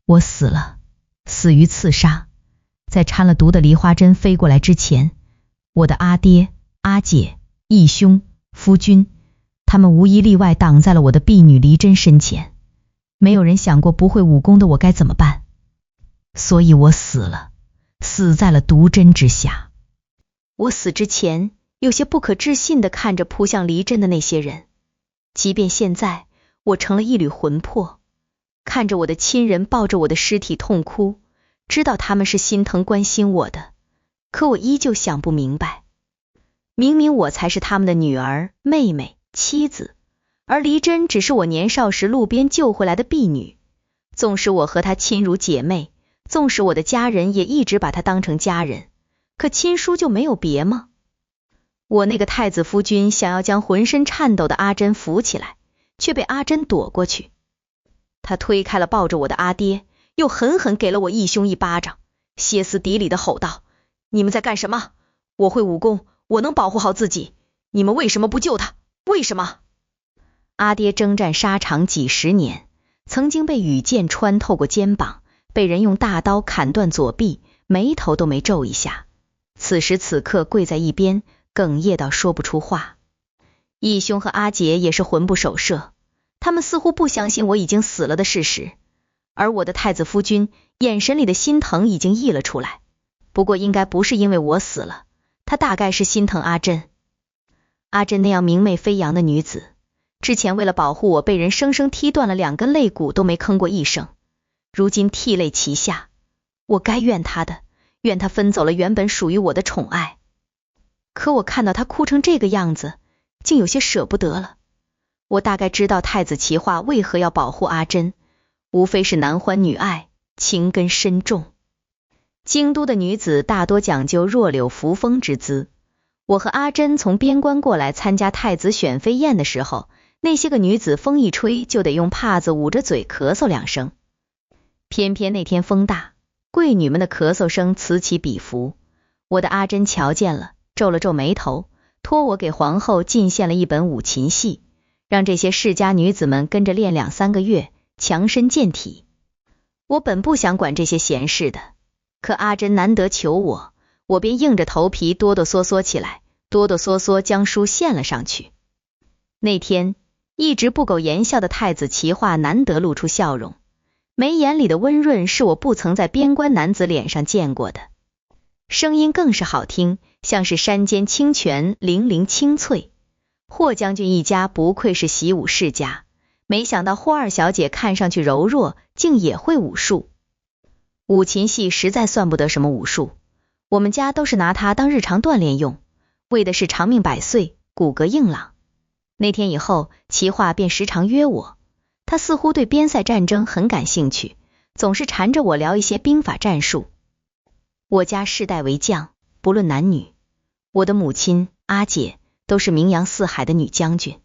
我死了，死于刺杀。在掺了毒的梨花针飞过来之前，我的阿爹、阿姐、义兄、夫君，他们无一例外挡在了我的婢女梨针身前。没有人想过不会武功的我该怎么办，所以我死了，死在了毒针之下。我死之前，有些不可置信地看着扑向梨针的那些人，即便现在我成了一缕魂魄，看着我的亲人抱着我的尸体痛哭，知道他们是心疼关心我的，可我依旧想不明白，明明我才是他们的女儿、妹妹、妻子，而梨针只是我年少时路边救回来的婢女。纵使我和她亲如姐妹，纵使我的家人也一直把她当成家人，可亲疏就没有别吗？我那个太子夫君想要将浑身颤抖的阿珍扶起来，却被阿珍躲过去。他推开了抱着我的阿爹，又狠狠给了我义兄一巴掌，歇斯底里地吼道：你们在干什么？我会武功，我能保护好自己，你们为什么不救他？为什么？阿爹征战沙场几十年，曾经被羽箭穿透过肩膀，被人用大刀砍断左臂，眉头都没皱一下。此时此刻跪在一边，哽咽到说不出话。义兄和阿姐也是魂不守舍，他们似乎不相信我已经死了的事实，而我的太子夫君眼神里的心疼已经溢了出来。不过应该不是因为我死了，他大概是心疼阿珍。阿珍那样明媚飞扬的女子，之前为了保护我被人生生踢断了2根肋骨都没吭过一声，如今涕泪齐下，我该怨她的，怨她分走了原本属于我的宠爱。可我看到她哭成这个样子，竟有些舍不得了。我大概知道太子齐化为何要保护阿珍，无非是男欢女爱，情根深重。京都的女子大多讲究弱柳扶风之姿，我和阿珍从边关过来参加太子选妃宴的时候，那些个女子风一吹就得用帕子捂着嘴咳嗽2声。偏偏那天风大，贵女们的咳嗽声此起彼伏，我的阿珍瞧见了，皱了皱眉头，托我给皇后进献了一本五琴戏，让这些世家女子们跟着练2-3个月，强身健体。我本不想管这些闲事的，可阿珍难得求我，我便硬着头皮哆哆嗦嗦起来，哆哆嗦嗦将书献了上去。那天一直不苟言笑的太子齐化难得露出笑容，眉眼里的温润是我不曾在边关男子脸上见过的，声音更是好听，像是山间清泉，泠泠清脆。霍将军一家不愧是习武世家，没想到霍二小姐看上去柔弱，竟也会武术。五琴戏实在算不得什么武术，我们家都是拿它当日常锻炼用，为的是长命百岁，骨骼硬朗。那天以后，齐化便时常约我，他似乎对边塞战争很感兴趣，总是缠着我聊一些兵法战术。我家世代为将，不论男女，我的母亲、阿姐都是名扬四海的女将军。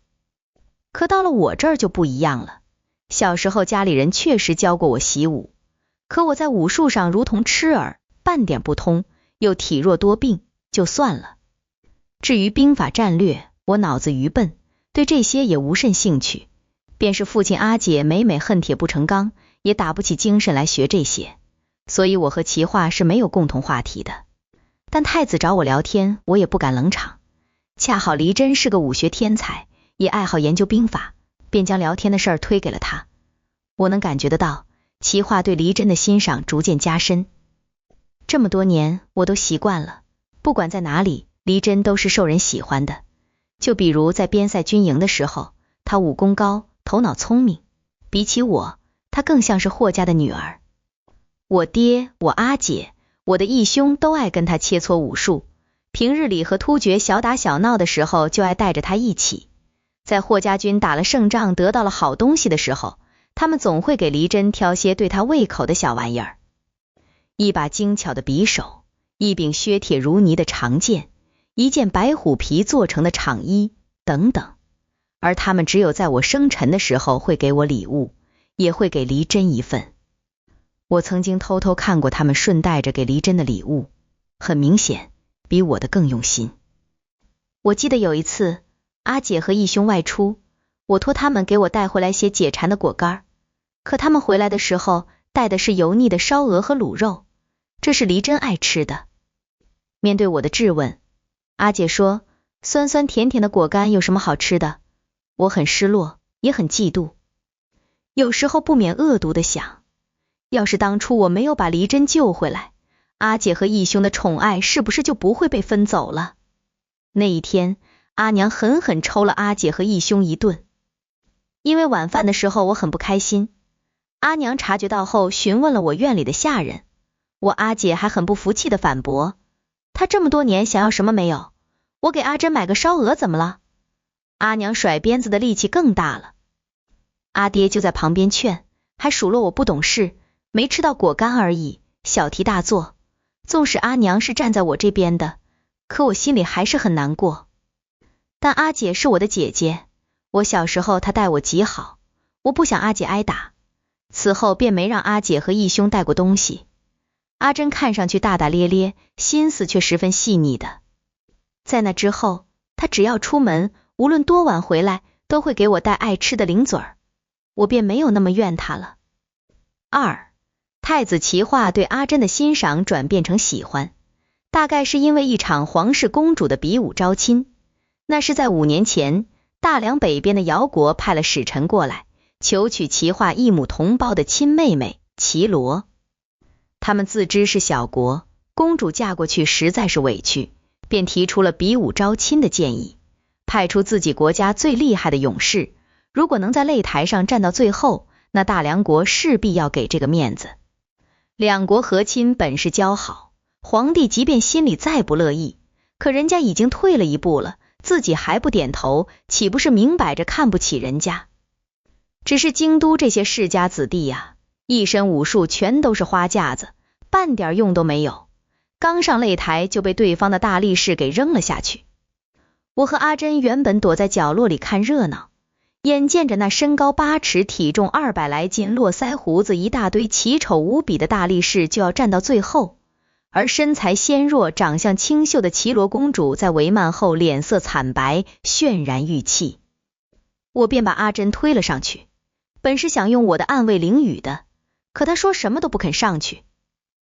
可到了我这儿就不一样了，小时候家里人确实教过我习武，可我在武术上如同痴儿，半点不通，又体弱多病，就算了。至于兵法战略，我脑子愚笨，对这些也无甚兴趣，便是父亲阿姐每每恨铁不成钢，也打不起精神来学这些，所以我和齐化是没有共同话题的。但太子找我聊天，我也不敢冷场，恰好黎真是个武学天才，也爱好研究兵法，便将聊天的事儿推给了他。我能感觉得到，齐化对黎真的欣赏逐渐加深。这么多年我都习惯了，不管在哪里，黎真都是受人喜欢的。就比如在边塞军营的时候，她武功高，头脑聪明，比起我，她更像是霍家的女儿。我爹、我阿姐、我的义兄都爱跟她切磋武术，平日里和突厥小打小闹的时候，就爱带着她一起。在霍家军打了胜仗，得到了好东西的时候，他们总会给黎真挑些对她胃口的小玩意儿，一把精巧的匕首，一柄削铁如泥的长剑，一件白虎皮做成的长衣等等。而他们只有在我生辰的时候会给我礼物，也会给黎真一份。我曾经偷偷看过他们顺带着给黎真的礼物，很明显比我的更用心。我记得有一次阿姐和义兄外出，我托他们给我带回来些解馋的果干，可他们回来的时候带的是油腻的烧鹅和卤肉，这是黎真爱吃的。面对我的质问，阿姐说，酸酸甜甜的果干有什么好吃的？我很失落，也很嫉妒，有时候不免恶毒的想，要是当初我没有把黎真救回来，阿姐和义兄的宠爱是不是就不会被分走了？那一天，阿娘狠狠抽了阿姐和义兄一顿。因为晚饭的时候我很不开心，阿娘察觉到后询问了我院里的下人，我阿姐还很不服气的反驳，她这么多年想要什么没有？我给阿珍买个烧鹅怎么了？阿娘甩鞭子的力气更大了。阿爹就在旁边劝，还数落我不懂事，没吃到果干而已，小题大做。纵使阿娘是站在我这边的，可我心里还是很难过。但阿姐是我的姐姐，我小时候她待我极好，我不想阿姐挨打，此后便没让阿姐和义兄带过东西。阿珍看上去大大咧咧，心思却十分细腻的。在那之后，她只要出门，无论多晚回来，都会给我带爱吃的零嘴儿，我便没有那么怨她了。二，太子齐化对阿珍的欣赏转变成喜欢，大概是因为一场皇室公主的比武招亲。那是在5年前，大梁北边的姚国派了使臣过来，求娶齐化异母同胞的亲妹妹齐罗。他们自知是小国，公主嫁过去实在是委屈，便提出了比武招亲的建议，派出自己国家最厉害的勇士，如果能在擂台上站到最后，那大梁国势必要给这个面子。两国和亲本是交好，皇帝即便心里再不乐意，可人家已经退了一步了，自己还不点头，岂不是明摆着看不起人家？只是京都这些世家子弟呀，一身武术全都是花架子，半点用都没有，刚上擂台就被对方的大力士给扔了下去。我和阿珍原本躲在角落里看热闹，眼见着那身高8尺、体重200来斤、络腮胡子一大堆、奇丑无比的大力士就要站到最后，而身材纤弱、长相清秀的齐罗公主在帷幔后脸色惨白，泫然欲泣。我便把阿珍推了上去，本是想用我的暗卫领语的，可她说什么都不肯上去。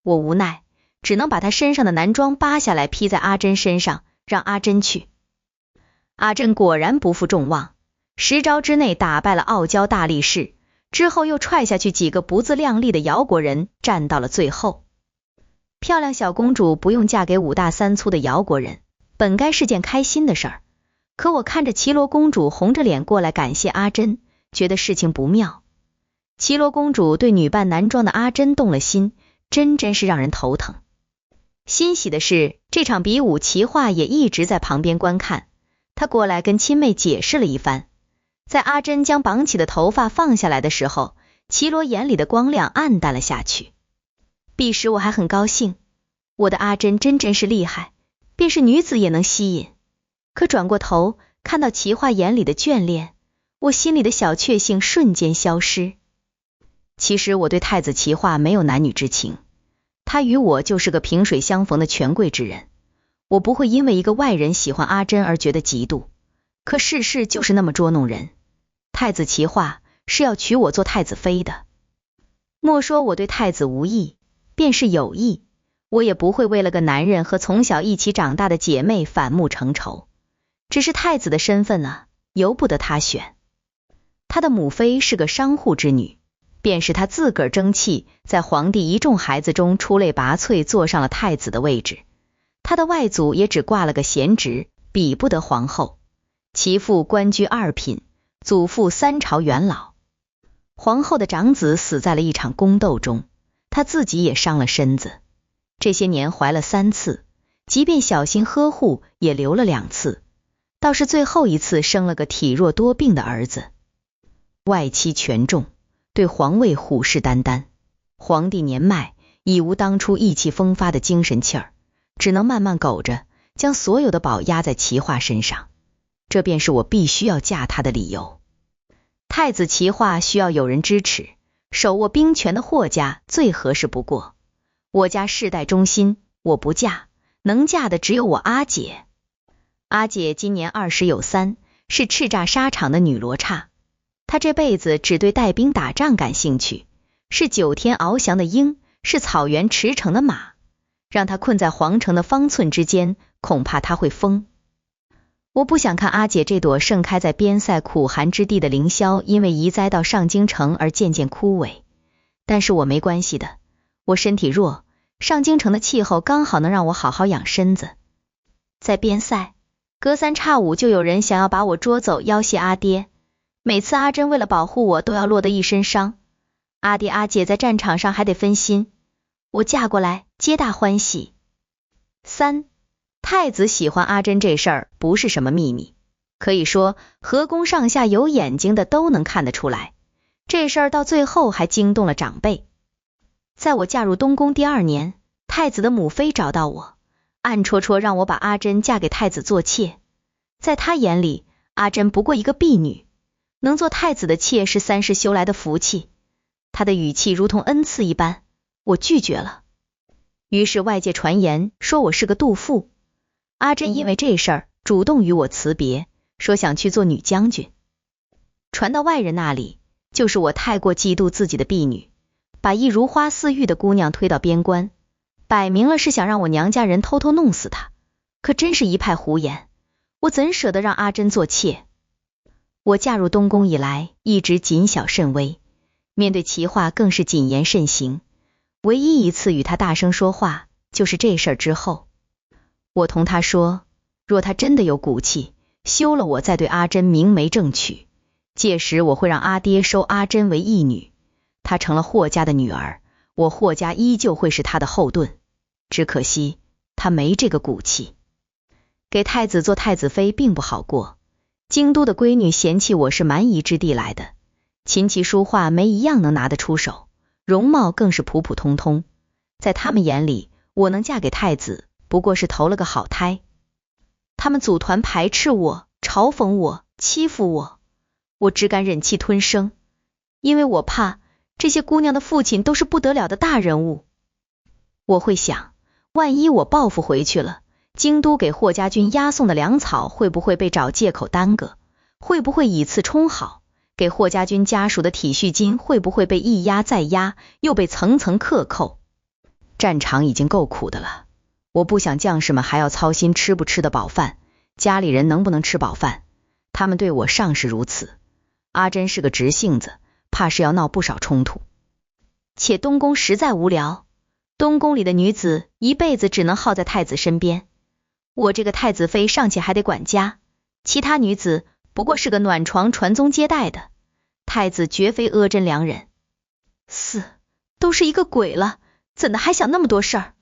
我无奈，只能把她身上的男装扒下来披在阿珍身上，让阿珍去。阿珍果然不负众望，10招之内打败了傲娇大力士，之后又踹下去几个不自量力的姚国人，站到了最后。漂亮小公主不用嫁给5大3粗的姚国人，本该是件开心的事儿，可我看着齐罗公主红着脸过来感谢阿珍，觉得事情不妙。齐罗公主对女扮男装的阿珍动了心，真是让人头疼。欣喜的是，这场比武齐化也一直在旁边观看，他过来跟亲妹解释了一番。在阿珍将绑起的头发放下来的时候，齐罗眼里的光亮暗淡了下去。彼时我还很高兴，我的阿珍真是厉害，便是女子也能吸引。可转过头看到齐化眼里的眷恋，我心里的小确幸瞬间消失。其实我对太子齐化没有男女之情，他与我就是个萍水相逢的权贵之人，我不会因为一个外人喜欢阿珍而觉得嫉妒。可世事就是那么捉弄人，太子齐化是要娶我做太子妃的。莫说我对太子无意，便是有意，我也不会为了个男人和从小一起长大的姐妹反目成仇。只是太子的身份啊，由不得他选。他的母妃是个商户之女，便是他自个儿争气，在皇帝一众孩子中出类拔萃，坐上了太子的位置。他的外祖也只挂了个闲职，比不得皇后。其父官居2品，祖父3朝元老。皇后的长子死在了一场宫斗中，她自己也伤了身子，这些年怀了3次，即便小心呵护也流了2次，倒是最后一次生了个体弱多病的儿子。外戚权重，对皇位虎视眈眈，皇帝年迈，已无当初意气风发的精神气儿，只能慢慢苟着，将所有的宝压在齐化身上。这便是我必须要嫁他的理由。太子齐化需要有人支持，手握兵权的霍家最合适不过。我家世代忠心，我不嫁，能嫁的只有我阿姐。阿姐今年20有3，是叱咤沙场的女罗刹。她这辈子只对带兵打仗感兴趣，是9天翱翔的鹰，是草原驰骋的马，让他困在皇城的方寸之间，恐怕他会疯。我不想看阿姐这朵盛开在边塞苦寒之地的凌霄，因为移栽到上京城而渐渐枯萎。但是我没关系的，我身体弱，上京城的气候刚好能让我好好养身子。在边塞，隔三差五就有人想要把我捉走要挟阿爹，每次阿珍为了保护我都要落得一身伤，阿爹阿姐在战场上还得分心，我嫁过来皆大欢喜。3. 太子喜欢阿珍这事儿不是什么秘密，可以说河宫上下有眼睛的都能看得出来，这事儿到最后还惊动了长辈。在我嫁入东宫第2年，太子的母妃找到我，暗戳戳让我把阿珍嫁给太子做妾。在他眼里，阿珍不过一个婢女，能做太子的妾是3世修来的福气。他的语气如同恩赐一般，我拒绝了。于是外界传言说我是个妒妇。阿珍因为这事儿主动与我辞别，说想去做女将军。传到外人那里，就是我太过嫉妒自己的婢女，把一如花似玉的姑娘推到边关，摆明了是想让我娘家人偷偷弄死她，可真是一派胡言，我怎舍得让阿珍做妾？我嫁入东宫以来，一直谨小慎微，面对齐话更是谨言慎行，唯一一次与他大声说话，就是这事儿之后。我同他说，若他真的有骨气，休了我再对阿珍明媒正娶，届时我会让阿爹收阿珍为义女，她成了霍家的女儿，我霍家依旧会是她的后盾。只可惜她没这个骨气。给太子做太子妃并不好过，京都的闺女嫌弃我是蛮夷之地来的，琴棋书画没一样能拿得出手，容貌更是普普通通，在他们眼里，我能嫁给太子不过是投了个好胎。他们组团排斥我，嘲讽我，欺负我，我只敢忍气吞声，因为我怕这些姑娘的父亲都是不得了的大人物。我会想，万一我报复回去了，京都给霍家军押送的粮草会不会被找借口耽搁，会不会以次充好，给霍家军家属的体恤金会不会被一压再压，又被层层克扣。战场已经够苦的了，我不想将士们还要操心吃不吃得饱饭，家里人能不能吃饱饭，他们对我尚是如此。阿珍是个直性子，怕是要闹不少冲突。且东宫实在无聊，东宫里的女子一辈子只能耗在太子身边，我这个太子妃尚且还得管家，其他女子不过是个暖床传宗接代的，太子绝非阿珍良人。4. 都是一个鬼了，怎的还想那么多事儿？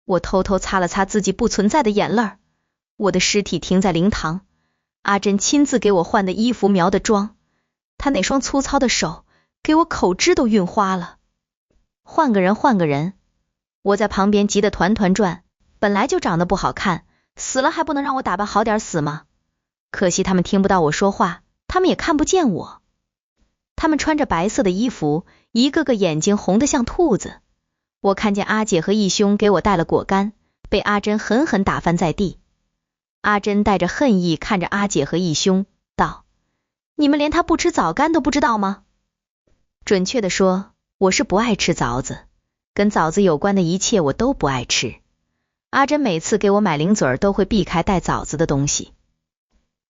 我偷偷擦了擦自己不存在的眼泪，我的尸体停在灵堂，阿珍亲自给我换的衣服描的妆，她那双粗糙的手给我口脂都晕花了。换个人换个人，我在旁边急得团团转，本来就长得不好看，死了还不能让我打扮好点死吗？可惜他们听不到我说话，他们也看不见我。他们穿着白色的衣服，一个个眼睛红得像兔子。我看见阿姐和义兄给我带了果干，被阿珍狠狠打翻在地。阿珍带着恨意看着阿姐和义兄，道：你们连他不吃枣干都不知道吗？准确的说，我是不爱吃枣子，跟枣子有关的一切我都不爱吃。阿珍每次给我买零嘴儿都会避开带枣子的东西。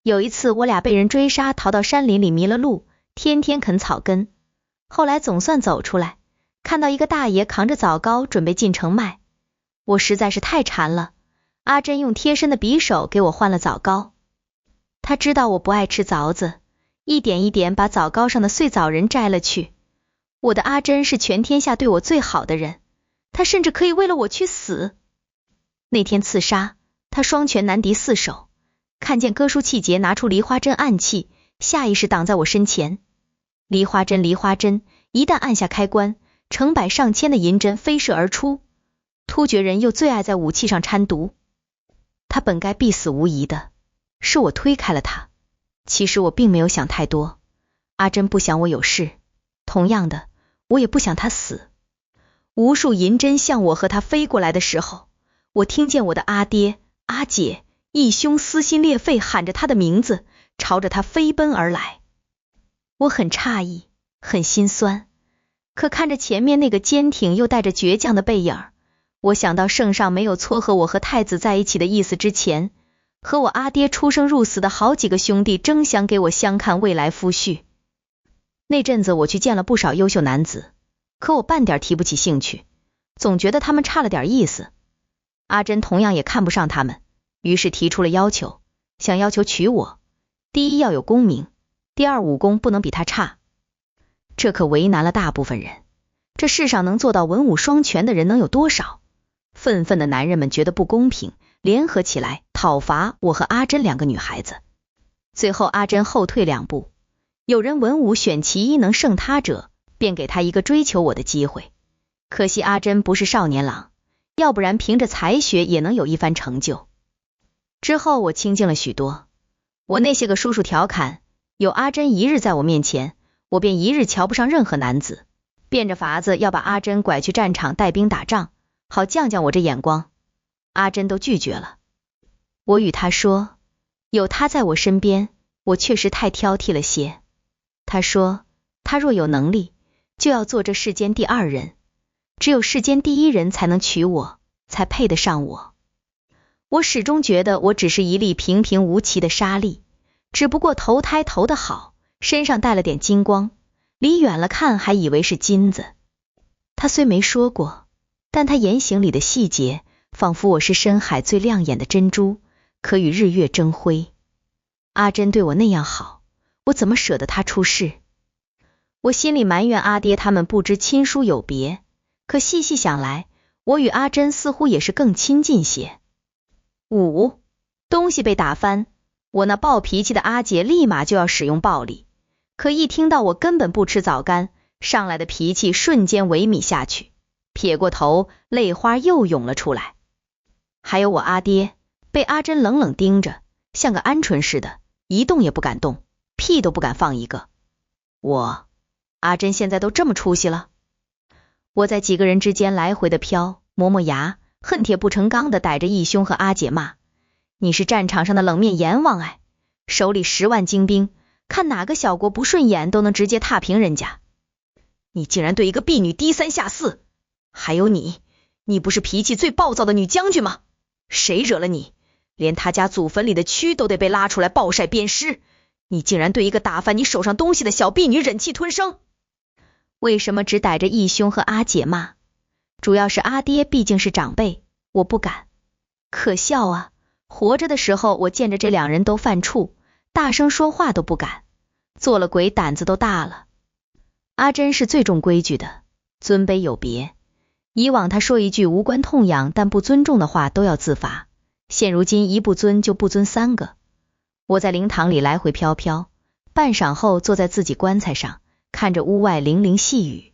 有一次我俩被人追杀，逃到山林里迷了路，天天啃草根，后来总算走出来，看到一个大爷扛着枣糕准备进城卖，我实在是太馋了，阿珍用贴身的匕首给我换了枣糕。他知道我不爱吃枣子，一点一点把枣糕上的碎枣仁摘了去。我的阿珍是全天下对我最好的人，他甚至可以为了我去死。那天刺杀，他双拳难敌4手，看见哥舒气节拿出梨花针暗器，下意识挡在我身前。梨花针，梨花针，一旦按下开关，成百上千的银针飞射而出。突厥人又最爱在武器上掺毒，他本该必死无疑的，是我推开了他。其实我并没有想太多，阿珍不想我有事，同样的，我也不想他死。无数银针向我和他飞过来的时候，我听见我的阿爹、阿姐、义兄撕心裂肺喊着他的名字，朝着他飞奔而来。我很诧异，很心酸，可看着前面那个坚挺又带着倔强的背影，我想到圣上没有撮合我和太子在一起的意思之前，和我阿爹出生入死的好几个兄弟争相给我相看未来夫婿。那阵子我去见了不少优秀男子，可我半点提不起兴趣，总觉得他们差了点意思。阿珍同样也看不上他们，于是提出了要求，想要求娶我，第一要有功名，第二武功不能比他差。这可为难了大部分人，这世上能做到文武双全的人能有多少？愤愤的男人们觉得不公平，联合起来讨伐我和阿珍两个女孩子。最后阿珍后退2步，有人文武选其一能胜他者，便给他一个追求我的机会。可惜阿珍不是少年郎，要不然凭着才学也能有一番成就。之后我清静了许多，我那些个叔叔调侃，有阿珍一日在我面前，我便一日瞧不上任何男子，变着法子要把阿珍拐去战场带兵打仗，好降降我这眼光。阿珍都拒绝了。我与他说，有他在我身边，我确实太挑剔了些。他说，他若有能力，就要做这世间第2人，只有世间第1人才能娶我，才配得上我。我始终觉得我只是一粒平平无奇的沙粒，只不过投胎投得好，身上带了点金光，离远了看还以为是金子。他虽没说过，但他言行里的细节，仿佛我是深海最亮眼的珍珠，可与日月争辉。阿珍对我那样好，我怎么舍得他出事？我心里埋怨阿爹他们不知亲疏有别，可细细想来，我与阿珍似乎也是更亲近些。东西被打翻，我那暴脾气的阿姐立马就要使用暴力，可一听到我根本不吃枣干，上来的脾气瞬间萎靡下去，撇过头，泪花又涌了出来。还有我阿爹，被阿珍冷冷盯着，像个鹌鹑似的，一动也不敢动，屁都不敢放一个。阿珍现在都这么出息了。我在几个人之间来回的飘，磨磨牙，恨铁不成钢的逮着义兄和阿姐骂，你是战场上的冷面阎王哎，手里10万精兵，看哪个小国不顺眼都能直接踏平人家。你竟然对一个婢女低3下4，还有你不是脾气最暴躁的女将军吗？谁惹了你，连他家祖坟里的蛆都得被拉出来暴晒鞭尸，你竟然对一个打翻你手上东西的小婢女忍气吞声。为什么只逮着义兄和阿姐骂？主要是阿爹毕竟是长辈，我不敢。可笑啊，活着的时候我见着这2人都犯怵，大声说话都不敢，做了鬼胆子都大了。阿珍是最重规矩的，尊卑有别，以往他说一句无关痛痒但不尊重的话都要自罚，现如今一不尊就不尊3个。我在灵堂里来回飘飘，半晌后坐在自己棺材上，看着屋外零零细雨，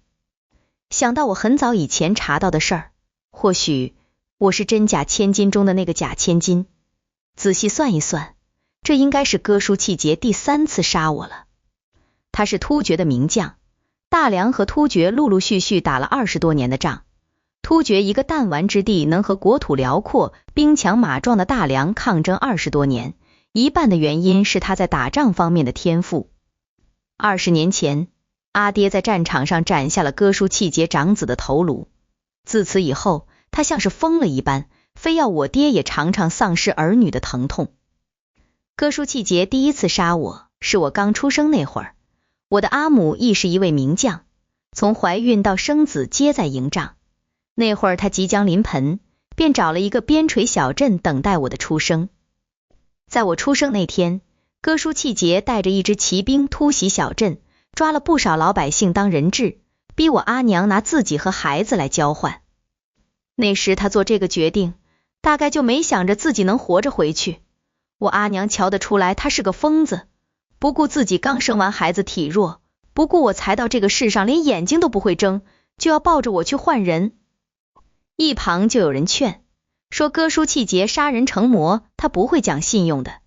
想到我很早以前查到的事儿，或许我是真假千金中的那个假千金。仔细算一算，这应该是哥舒契节第3次杀我了。他是突厥的名将，大梁和突厥陆陆续续打了20多年的仗，突厥一个弹丸之地能和国土辽阔、兵强马壮的大梁抗争20多年，一半的原因是他在打仗方面的天赋。20年前，阿爹在战场上斩下了哥舒契节长子的头颅，自此以后，他像是疯了一般，非要我爹也尝尝丧失儿女的疼痛。哥舒契节第1次杀我，是我刚出生那会儿，我的阿母亦是一位名将，从怀孕到生子皆在营帐。那会儿他即将临盆，便找了一个边陲小镇等待我的出生。在我出生那天，哥舒契节带着一支骑兵突袭小镇，抓了不少老百姓当人质，逼我阿娘拿自己和孩子来交换。那时他做这个决定，大概就没想着自己能活着回去。我阿娘瞧得出来他是个疯子，不顾自己刚生完孩子体弱，不顾我才到这个世上连眼睛都不会睁，就要抱着我去换人。一旁就有人劝，说哥舒契节杀人成魔，他不会讲信用的，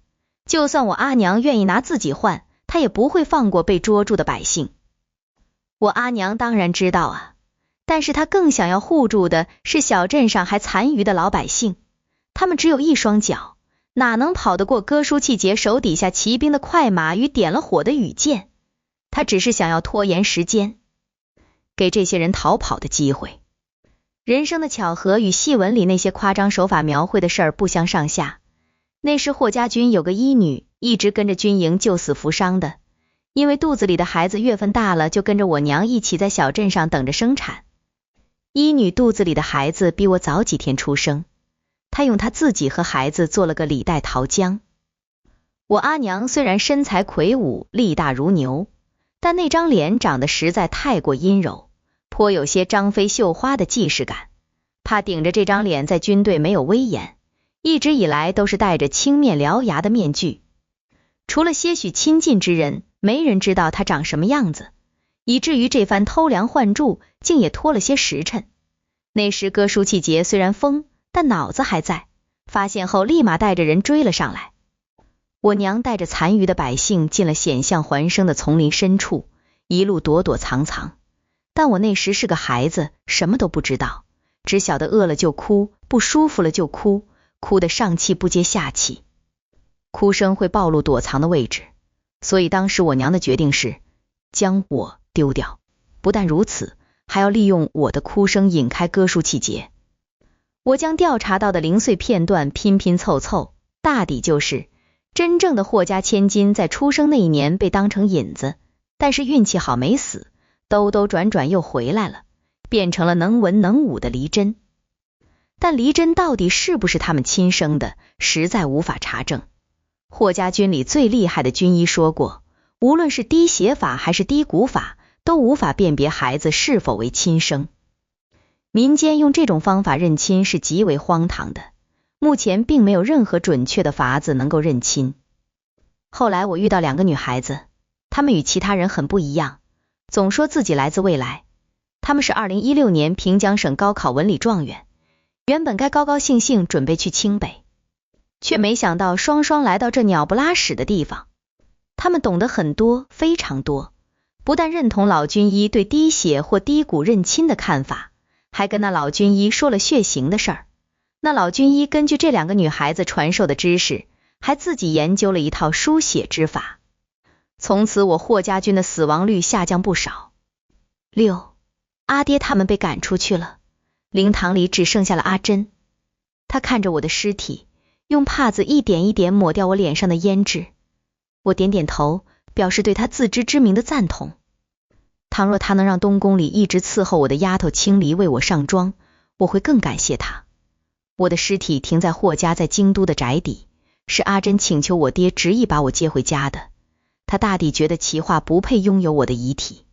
就算我阿娘愿意拿自己换，他也不会放过被捉住的百姓。我阿娘当然知道啊，但是他更想要护住的是小镇上还残余的老百姓，他们只有一双脚，哪能跑得过哥舒契节手底下骑兵的快马与点了火的羽箭？他只是想要拖延时间。给这些人逃跑的机会。人生的巧合与戏文里那些夸张手法描绘的事儿不相上下。那时霍家军有个医女，一直跟着军营救死扶伤的，因为肚子里的孩子月份大了，就跟着我娘一起在小镇上等着生产。医女肚子里的孩子比我早几天出生，她用她自己和孩子做了个李代桃僵。我阿娘虽然身材魁梧，力大如牛，但那张脸长得实在太过阴柔，颇有些张飞绣花的既视感，怕顶着这张脸在军队没有威严，一直以来都是戴着青面獠牙的面具，除了些许亲近之人，没人知道他长什么样子，以至于这番偷梁换柱竟也拖了些时辰。那时哥舒气节虽然疯，但脑子还在，发现后立马带着人追了上来。我娘带着残余的百姓进了险象环生的丛林深处，一路躲躲藏藏，但我那时是个孩子，什么都不知道，只晓得饿了就哭，不舒服了就哭，哭得上气不接下气，哭声会暴露躲藏的位置，所以当时我娘的决定是将我丢掉，不但如此，还要利用我的哭声引开哥舒气节。我将调查到的零碎片段拼拼凑凑，大抵就是真正的霍家千金在出生那一年被当成引子，但是运气好没死，兜兜转转又回来了，变成了能文能武的黎真。但黎真到底是不是他们亲生的，实在无法查证。霍家军里最厉害的军医说过，无论是滴血法还是滴骨法，都无法辨别孩子是否为亲生。民间用这种方法认亲是极为荒唐的，目前并没有任何准确的法子能够认亲。后来我遇到2个女孩子，她们与其他人很不一样，总说自己来自未来。她们是2016年平江省高考文理状元，原本该高高兴兴准备去清北，却没想到双双来到这鸟不拉屎的地方。她们懂得很多，非常多，不但认同老军医对滴血或滴骨认亲的看法，还跟那老军医说了血型的事儿。那老军医根据这2个女孩子传授的知识，还自己研究了一套输血之法。从此我霍家军的死亡率下降不少。6. 阿爹他们被赶出去了，灵堂里只剩下了阿珍。他看着我的尸体，用帕子一点一点抹掉我脸上的胭脂。我点点头，表示对他自知之明的赞同。倘若他能让东宫里一直伺候我的丫头青离为我上妆，我会更感谢他。我的尸体停在霍家在京都的宅邸，是阿珍请求我爹执意把我接回家的。他大抵觉得齐化不配拥有我的遗体。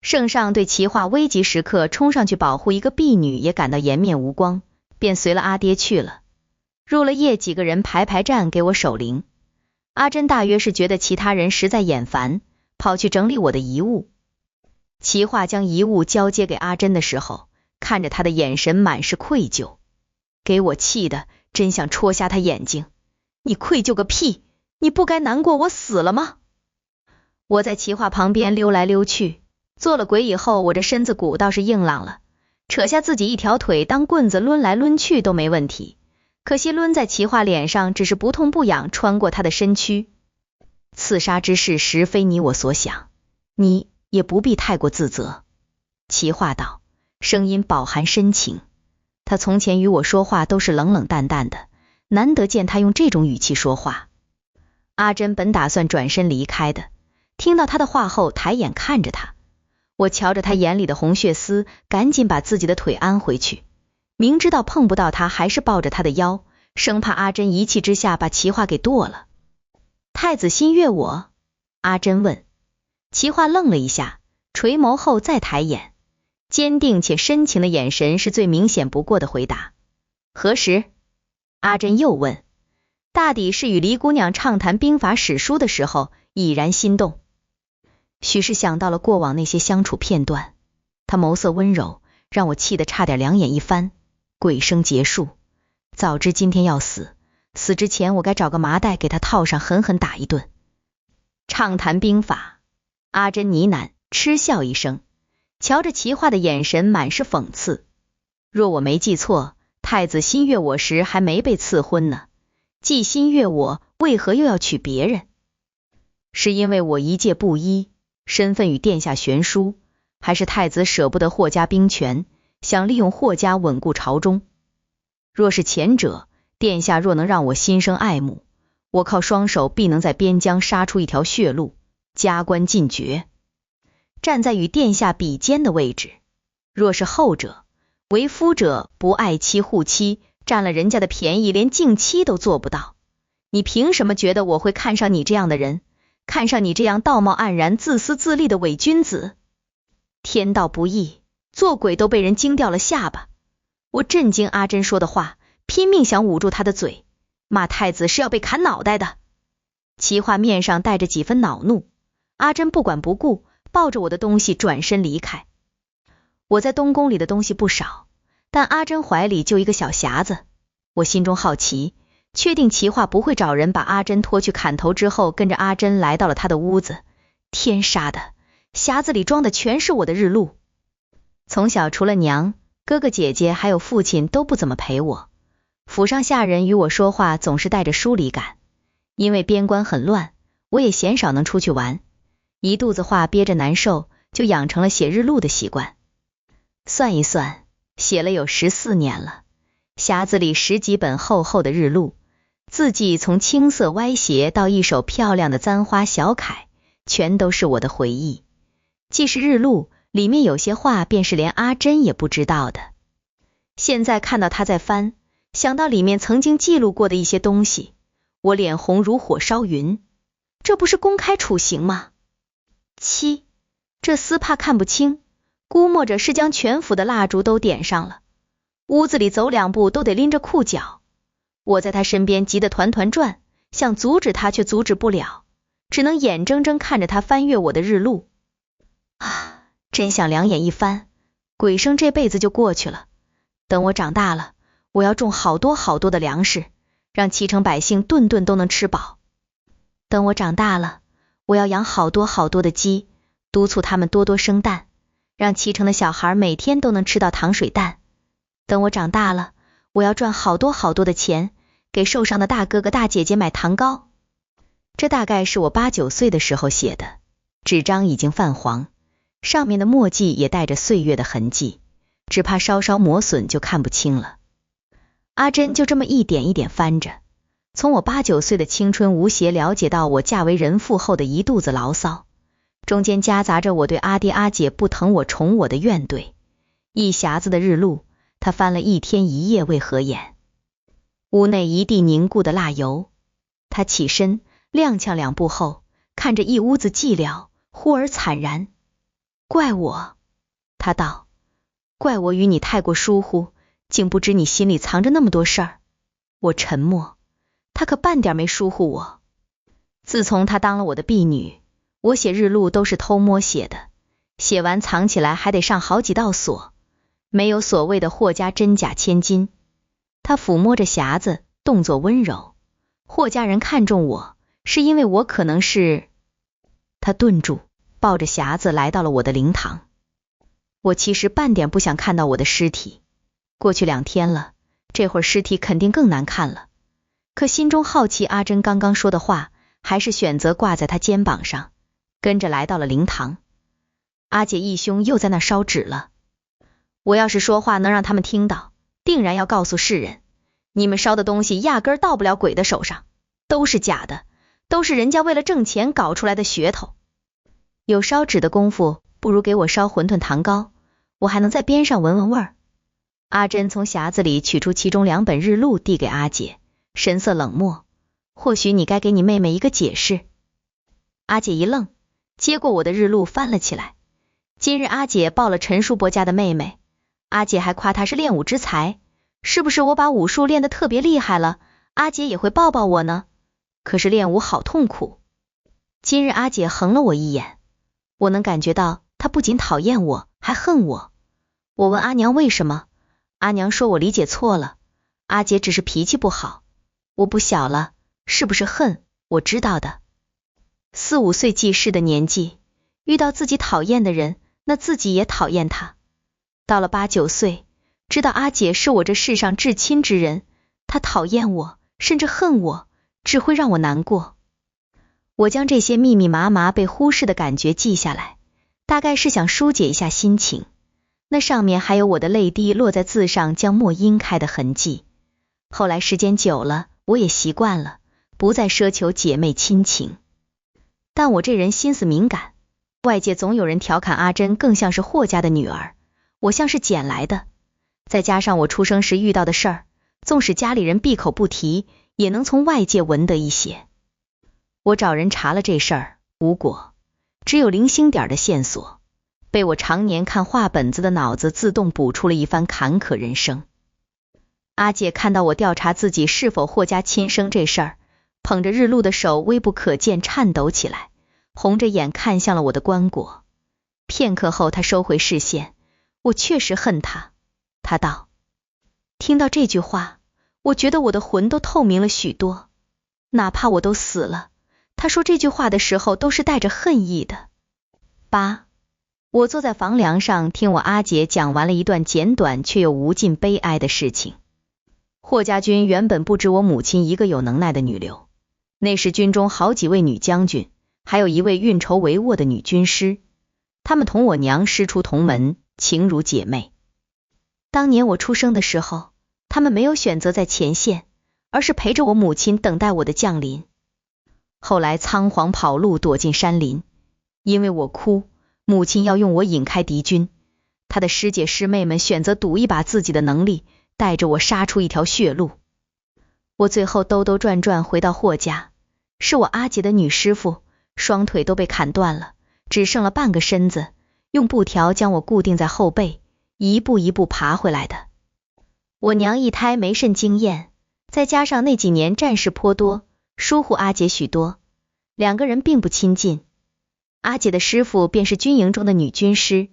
圣上对齐化危急时刻冲上去保护一个婢女也感到颜面无光，便随了阿爹去了。入了夜，几个人排排站给我守灵。阿珍大约是觉得其他人实在眼烦，跑去整理我的遗物。齐化将遗物交接给阿珍的时候，看着他的眼神满是愧疚，给我气的真想戳瞎他眼睛。你愧疚个屁，你不该难过我死了吗？我在齐化旁边溜来溜去，做了鬼以后，我这身子骨倒是硬朗了，扯下自己一条腿当棍子抡来抡去都没问题，可惜抡在齐化脸上只是不痛不痒穿过他的身躯。刺杀之事实非你我所想，你也不必太过自责。齐化道，声音饱含深情。他从前与我说话都是冷冷淡淡的，难得见他用这种语气说话。阿珍本打算转身离开的，听到他的话后抬眼看着他。我瞧着他眼里的红血丝，赶紧把自己的腿安回去，明知道碰不到他，还是抱着他的腰，生怕阿珍一气之下把齐化给剁了。太子心悦我？阿珍问。齐化愣了一下，垂眸后再抬眼，坚定且深情的眼神是最明显不过的回答。何时？阿珍又问。大抵是与黎姑娘畅谈兵法史书的时候，已然心动。许是想到了过往那些相处片段，他眸色温柔，让我气得差点两眼一翻。鬼声结束，早知今天要死，死之前我该找个麻袋给他套上，狠狠打一顿。畅谈兵法，阿珍呢喃，嗤笑一声，瞧着齐化的眼神满是讽刺。若我没记错，太子心悦我时还没被赐婚呢，既心悦我，为何又要娶别人？是因为我一介布衣，身份与殿下悬殊，还是太子舍不得霍家兵权，想利用霍家稳固朝中？若是前者，殿下若能让我心生爱慕，我靠双手必能在边疆杀出一条血路，加官进爵，站在与殿下比肩的位置。若是后者，为夫者不爱妻护妻，占了人家的便宜，连敬妻都做不到。你凭什么觉得我会看上你这样的人，看上你这样道貌岸然、自私自利的伪君子？天道不义，做鬼都被人惊掉了下巴。我震惊阿珍说的话，拼命想捂住他的嘴，骂太子是要被砍脑袋的。齐化面上带着几分恼怒，阿珍不管不顾，抱着我的东西转身离开。我在东宫里的东西不少，但阿珍怀里就一个小匣子。我心中好奇，确定齐化不会找人把阿珍拖去砍头之后，跟着阿珍来到了他的屋子。天杀的，匣子里装的全是我的日录。从小除了娘、哥哥姐姐还有父亲都不怎么陪我，府上下人与我说话总是带着疏离感。因为边关很乱，我也鲜少能出去玩，一肚子话憋着难受，就养成了写日录的习惯。算一算，写了有14年了，匣子里10几本厚厚的日录，字迹从青涩歪斜到一手漂亮的簪花小楷，全都是我的回忆。既是日录，里面有些话便是连阿珍也不知道的。现在看到他在翻，想到里面曾经记录过的一些东西，我脸红如火烧云。这不是公开处刑吗？这厮怕看不清，估摸着是将全府的蜡烛都点上了，屋子里走2步都得拎着裤脚。我在他身边急得团团转，想阻止他却阻止不了，只能眼睁睁看着他翻阅我的日录。真想两眼一翻，鬼生这辈子就过去了。等我长大了，我要种好多好多的粮食，让7城百姓顿顿都能吃饱。等我长大了，我要养好多好多的鸡，督促他们多多生蛋，让7城的小孩每天都能吃到糖水蛋。等我长大了，我要赚好多好多的钱，给受伤的大哥哥大姐姐买糖糕。这大概是我8、9岁的时候写的，纸张已经泛黄，上面的墨迹也带着岁月的痕迹，只怕稍稍磨损就看不清了。阿珍就这么一点一点翻着，从我8、9岁的青春无邪了解到我嫁为人妇后的一肚子牢骚，中间夹杂着我对阿爹阿姐不疼我宠我的怨怼。一匣子的日录，他翻了1天1夜未合眼。屋内一地凝固的蜡油，他起身踉跄2步后，看着一屋子寂寥，忽而惨然。怪我，他道，怪我与你太过疏忽，竟不知你心里藏着那么多事儿。我沉默，他可半点没疏忽我。自从他当了我的婢女，我写日录都是偷摸写的，写完藏起来还得上好几道锁，没有所谓的霍家真假千金。他抚摸着匣子，动作温柔。霍家人看中我，是因为我可能是……他顿住，抱着匣子来到了我的灵堂。我其实半点不想看到我的尸体，过去2天了，这会儿尸体肯定更难看了。可心中好奇阿珍刚刚说的话，还是选择挂在他肩膀上，跟着来到了灵堂。阿姐义兄又在那烧纸了，我要是说话能让他们听到，定然要告诉世人，你们烧的东西压根到不了鬼的手上，都是假的，都是人家为了挣钱搞出来的噱头。有烧纸的功夫，不如给我烧馄饨糖糕，我还能在边上闻闻味儿。阿珍从匣子里取出其中2本日录递给阿姐，神色冷漠，或许你该给你妹妹一个解释。阿姐一愣，接过我的日录翻了起来。今日阿姐抱了陈叔伯家的妹妹，阿姐还夸她是练武之才，是不是我把武术练得特别厉害了，阿姐也会抱抱我呢？可是练武好痛苦。今日阿姐横了我一眼，我能感觉到她不仅讨厌我，还恨我。我问阿娘为什么，阿娘说我理解错了，阿姐只是脾气不好。我不小了，是不是恨？我知道的。4、5岁记事的年纪，遇到自己讨厌的人，那自己也讨厌他。到了8、9岁，知道阿姐是我这世上至亲之人，她讨厌我，甚至恨我，只会让我难过。我将这些密密麻麻被忽视的感觉记下来，大概是想疏解一下心情，那上面还有我的泪滴落在字上将墨晕开的痕迹。后来时间久了，我也习惯了，不再奢求姐妹亲情。但我这人心思敏感，外界总有人调侃阿珍更像是霍家的女儿，我像是捡来的。再加上我出生时遇到的事儿，纵使家里人闭口不提，也能从外界闻得一些。我找人查了这事儿，无果，只有零星点的线索，被我常年看话本子的脑子自动补出了一番坎坷人生。阿姐看到我调查自己是否霍家亲生这事儿，捧着日录的手微不可见颤抖起来，红着眼看向了我的棺椁。片刻后她收回视线，我确实恨她。她道，听到这句话，我觉得我的魂都透明了许多，哪怕我都死了，她说这句话的时候都是带着恨意的。我坐在房梁上听我阿姐讲完了一段简短却又无尽悲哀的事情。霍家军原本不止我母亲一个有能耐的女流，那时军中好几位女将军，还有一位运筹帷幄的女军师，她们同我娘师出同门，情如姐妹。当年我出生的时候，她们没有选择在前线，而是陪着我母亲等待我的降临。后来仓皇跑路躲进山林，因为我哭，母亲要用我引开敌军，她的师姐师妹们选择赌一把自己的能力，带着我杀出一条血路。我最后兜兜转转回到霍家，是我阿姐的女师傅，双腿都被砍断了，只剩了半个身子，用布条将我固定在后背，一步一步爬回来的。我娘一胎没甚经验，再加上那几年战事颇多，疏忽阿姐许多，两个人并不亲近。阿姐的师傅便是军营中的女军师，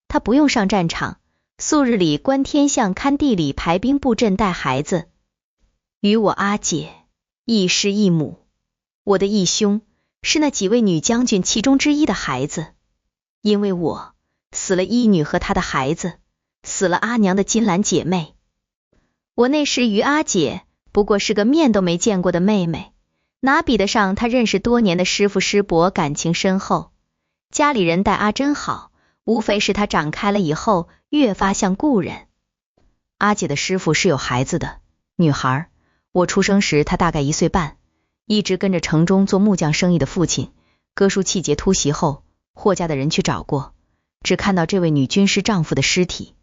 她不用上战场，素日里观天象看地理排兵布阵带孩子。与我阿姐一师一母，我的义兄是那几位女将军其中之一的孩子，因为我死了一女和她的孩子，死了阿娘的金兰姐妹。我那时于阿姐不过是个面都没见过的妹妹，哪比得上她认识多年的师父师伯感情深厚。家里人待阿珍好，无非是她长开了以后越发像故人。阿姐的师傅是有孩子的，女孩，我出生时她大概1岁半，一直跟着城中做木匠生意的父亲，哥叔气节突袭后，霍家的人去找过，只看到这位女军师丈夫的尸体。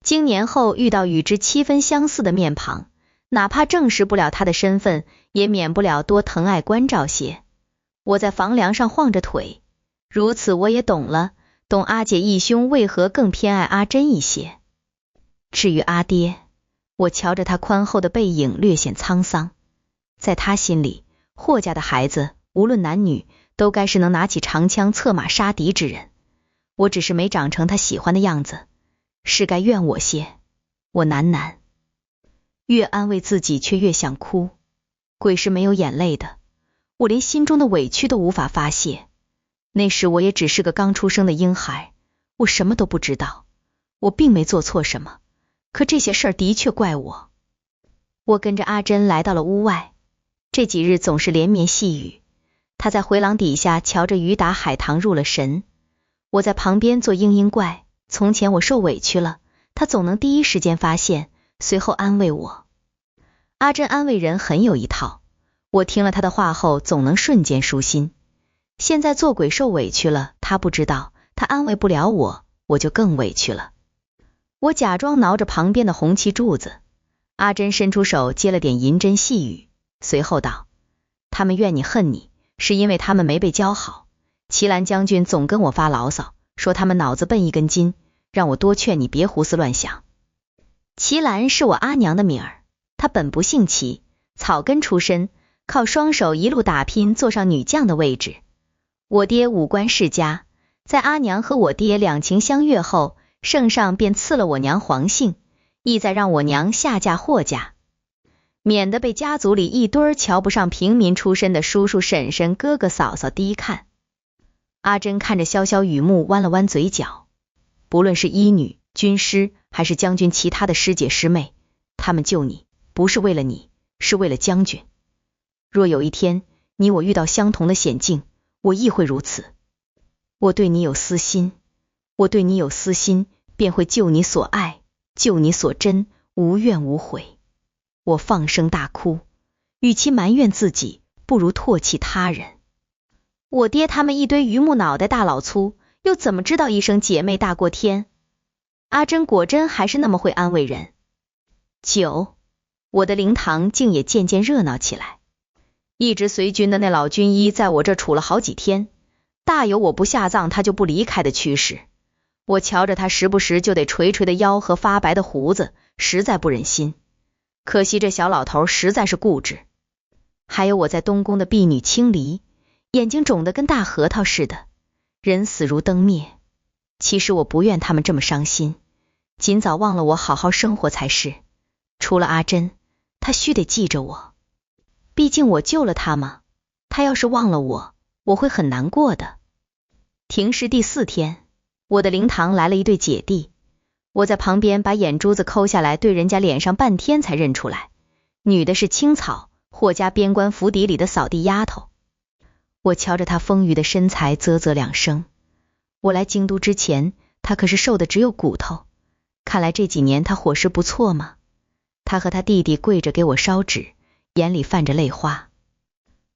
经年后遇到与之7分相似的面庞，哪怕证实不了他的身份，也免不了多疼爱关照些。我在房梁上晃着腿，如此我也懂了，懂阿姐义兄为何更偏爱阿珍一些。至于阿爹，我瞧着他宽厚的背影略显沧桑，在他心里，霍家的孩子无论男女，都该是能拿起长枪策马杀敌之人。我只是没长成他喜欢的样子，是该怨我些。我喃，越安慰自己却越想哭。鬼是没有眼泪的，我连心中的委屈都无法发泄。那时我也只是个刚出生的婴孩，我什么都不知道，我并没做错什么，可这些事儿的确怪我。我跟着阿珍来到了屋外，这几日总是连绵细雨，她在回廊底下瞧着雨打海棠入了神。我在旁边做嘤嘤怪，从前我受委屈了，她总能第一时间发现，随后安慰我。阿珍安慰人很有一套，我听了她的话后总能瞬间舒心。现在做鬼受委屈了，她不知道，她安慰不了我，我就更委屈了。我假装挠着旁边的红漆柱子，阿珍伸出手接了点银针细语，随后道，他们怨你恨你，是因为他们没被教好。齐兰将军总跟我发牢骚，说他们脑子笨一根筋，让我多劝你别胡思乱想。齐兰是我阿娘的名儿，她本不姓齐，草根出身，靠双手一路打拼坐上女将的位置。我爹武官世家，在阿娘和我爹两情相悦后，圣上便赐了我娘皇姓，意在让我娘下嫁霍家，免得被家族里一堆瞧不上平民出身的叔叔婶婶哥哥嫂嫂低看。阿珍看着潇潇雨幕弯了弯嘴角，不论是医女、军师还是将军其他的师姐师妹，他们救你不是为了你，是为了将军。若有一天你我遇到相同的险境，我亦会如此。我对你有私心，我对你有私心，便会救你所爱，救你所珍，无怨无悔。我放声大哭，与其埋怨自己，不如唾弃他人。我爹他们一堆榆木脑袋大老粗，又怎么知道一声姐妹大过天？阿珍果真还是那么会安慰人。9，我的灵堂竟也渐渐热闹起来。一直随军的那老军医在我这处了好几天，大有我不下葬他就不离开的趋势。我瞧着他时不时就得垂垂的腰和发白的胡子，实在不忍心。可惜这小老头实在是固执。还有我在东宫的婢女青离，眼睛肿得跟大核桃似的，人死如灯灭。其实我不愿他们这么伤心，尽早忘了我，好好生活才是。除了阿珍，他须得记着我，毕竟我救了他嘛。他要是忘了我，我会很难过的。停尸第4天，我的灵堂来了一对姐弟，我在旁边把眼珠子抠下来，对人家脸上半天才认出来，女的是青草，霍家边关府邸里的扫地丫头。我瞧着她丰腴的身材，啧啧两声。我来京都之前，她可是瘦的只有骨头，看来这几年她伙食不错嘛。她和她弟弟跪着给我烧纸，眼里泛着泪花。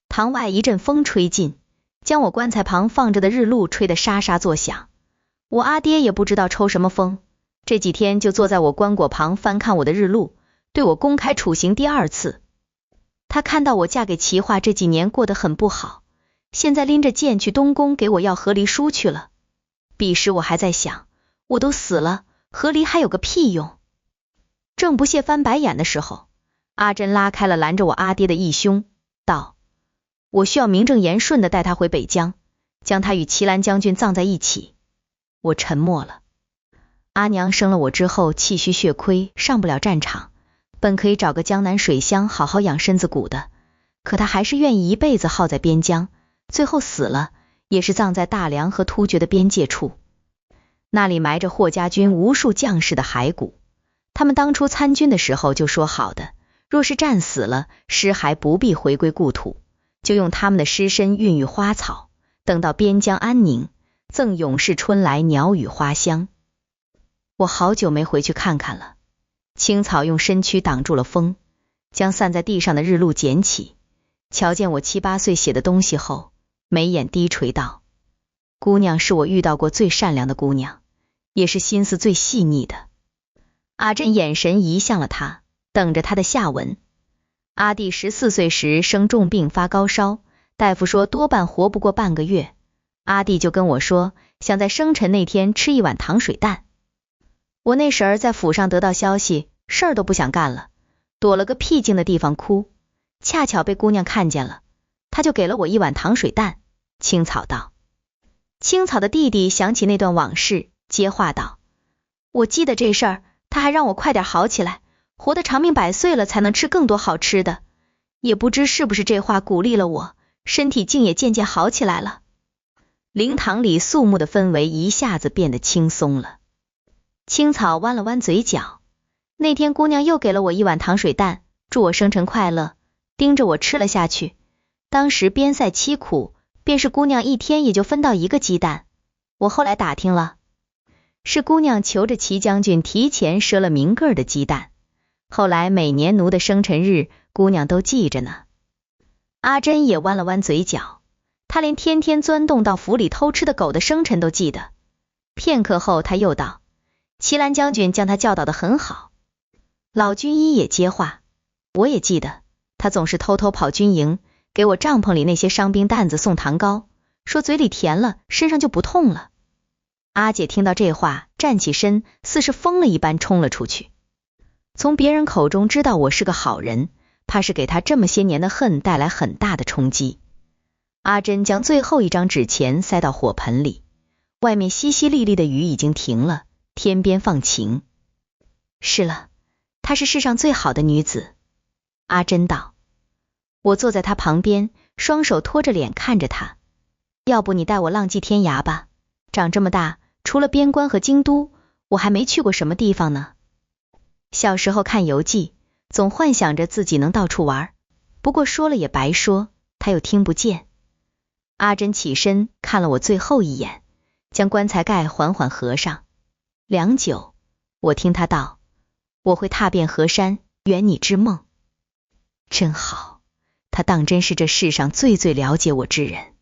堂外一阵风吹进，将我棺材旁放着的日录吹得沙沙作响。我阿爹也不知道抽什么风，这几天就坐在我棺椁旁翻看我的日录，对我公开处刑第2次。他看到我嫁给齐化这几年过得很不好，现在拎着剑去东宫给我要和离书去了。彼时我还在想，我都死了，和离还有个屁用。正不屑翻白眼的时候，阿珍拉开了拦着我阿爹的义兄，道：我需要名正言顺地带他回北疆，将他与齐兰将军葬在一起。我沉默了。阿娘生了我之后气虚血亏，上不了战场，本可以找个江南水乡好好养身子骨的，可她还是愿意一辈子耗在边疆，最后死了也是葬在大梁和突厥的边界处，那里埋着霍家军无数将士的骸骨。他们当初参军的时候就说好的，若是战死了，尸骸不必回归故土，就用他们的尸身孕育花草，等到边疆安宁，赠永世春来鸟语花香。我好久没回去看看了。青草用身躯挡住了风，将散在地上的日录捡起，瞧见我7、8岁写的东西后，眉眼低垂道：姑娘是我遇到过最善良的姑娘，也是心思最细腻的。阿珍眼神移向了他，等着他的下文。阿弟14岁时生重病发高烧，大夫说多半活不过半个月。阿弟就跟我说，想在生辰那天吃一碗糖水蛋。我那时儿在府上得到消息，事儿都不想干了，躲了个僻静的地方哭，恰巧被姑娘看见了，她就给了我一碗糖水蛋。青草道。青草的弟弟想起那段往事，接话道：我记得这事儿，他还让我快点好起来，活得长命百岁了才能吃更多好吃的。也不知是不是这话鼓励了我，身体竟也渐渐好起来了。灵堂里肃穆的氛围一下子变得轻松了。青草弯了弯嘴角，那天姑娘又给了我一碗糖水蛋，祝我生辰快乐，盯着我吃了下去。当时边塞凄苦，便是姑娘一天也就分到1个鸡蛋。我后来打听了，是姑娘求着齐将军提前赊了明个的鸡蛋，后来每年奴的生辰日，姑娘都记着呢。阿珍也弯了弯嘴角，她连天天钻洞到府里偷吃的狗的生辰都记得。片刻后，她又道：齐兰将军将他教导得很好。老军医也接话：我也记得，他总是偷偷跑军营，给我帐篷里那些伤兵担子送糖糕，说嘴里甜了，身上就不痛了。阿姐听到这话，站起身，似是疯了一般冲了出去。从别人口中知道我是个好人，怕是给他这么些年的恨带来很大的冲击。阿珍将最后一张纸钱塞到火盆里，外面淅淅沥沥的雨已经停了，天边放晴。是了，她是世上最好的女子。阿珍道。我坐在她旁边，双手托着脸看着她。要不你带我浪迹天涯吧，长这么大，除了边关和京都，我还没去过什么地方呢。小时候看游记，总幻想着自己能到处玩，不过说了也白说，她又听不见。阿珍起身看了我最后一眼，将棺材盖缓缓合上。良久，我听他道：我会踏遍河山，圆你之梦。真好，他当真是这世上最了解我之人。